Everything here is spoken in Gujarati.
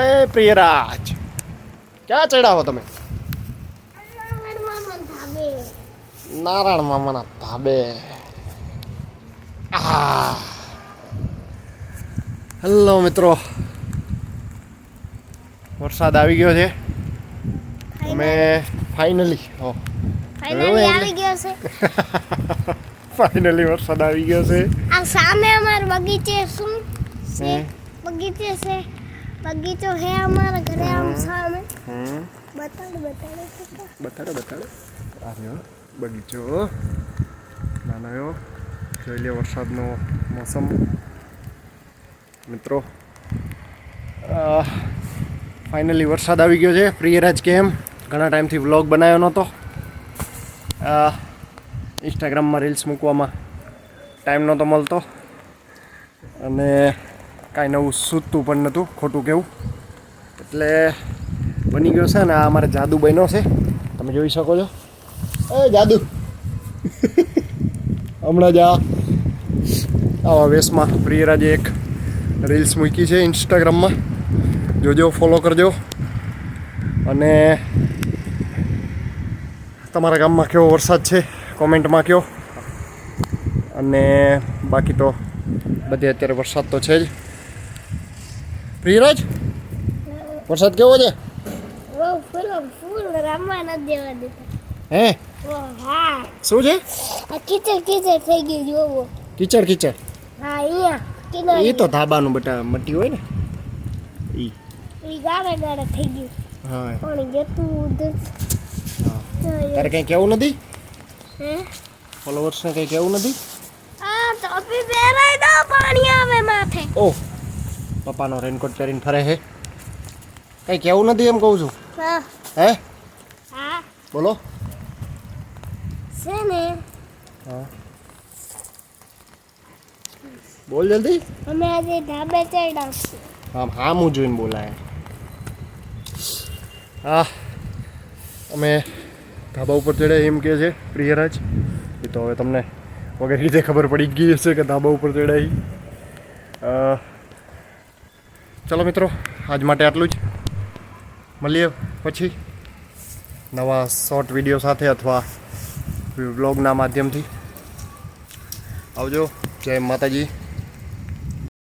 એ પ્રિયરાજ, ક્યાં ચડ્યા હો તમે? નારાયણ મામાના ધાબે. હેલો મિત્રો, વરસાદ આવી ગયો છે. અમે ફાઇનલી આવી ગયો છે. ફાઇનલી વરસાદ આવી ગયો છે. આ સામે અમાર બગીચે શું છે? બગીચો હે અમારા ઘરે આમ સામે. બતાડો. આ રહ્યો બગીચો. નાનો જોઈ લે વરસાદનો મોસમ. મિત્રો ફાઇનલી વરસાદ આવી ગયો છે. પ્રિયરાજ કેમ ઘણા ટાઈમથી વ્લોગ બનાવ્યો નહોતો. ઇન્સ્ટાગ્રામમાં રીલ્સ મૂકવામાં ટાઈમ નહોતો મળતો અને કાંઈ નવું સૂચતું પણ નહોતું, ખોટું કેવું. એટલે બની ગયો છે ને આ અમારે જાદુ બન્યો છે, તમે જોઈ શકો છો. એ જાદુ હમણાં જ આવા વેશમાં પ્રિયરાજે એક રીલ્સ મૂકી છે ઇન્સ્ટાગ્રામમાં. જોજો, ફોલો કરજો. અને તમારા ગામમાં કેવો વરસાદ છે કોમેન્ટમાં કહો. અને બાકી તો બધે અત્યારે વરસાદ તો છે જ. પ્રિયરાજ, વરસાદ કેવો છે? ફૂલ રમવા નથી દેવા દેતા. હે? હા. શું છે? આ કીચડ થઈ ગયું જોવો. કીચડ? હા, અહીંયા એ તો ધાબાનું બટા મટી હોય ને ઈ ગાળે થઈ ગયું. હા. પાણી જતું તારે કંઈ કેવું નથી? હે? ફોલોવર્સને કંઈ કેવું નથી? આ ટોપી પહેરાય દો, પાણી આવે માથે. ઓહ, પપ્પાનો રેનકોટ પહેરીને ફરે છે. કંઈ કેવું નથી એમ કહું છું. હા. હે? હા. બોલો. છે ને, હા, બોલ જલ્દી. અમે આજે ધાબે ચડ્યા છીએ. હા હું જોઈને બોલાય. હા, અમે ધાબા ઉપર ચડ્યા એમ કહે છે પ્રિયરાજ. એ તો હવે તમને વગર રીતે ખબર પડી જ ગઈ હશે કે ધાબા ઉપર ચડાઈ. ચલો મિત્રો, આજ માટે આટલું જ. મળીએ પછી નવા શોર્ટ વિડીયો સાથે અથવા વ્લોગના માધ્યમથી. આવજો. જય માતાજી.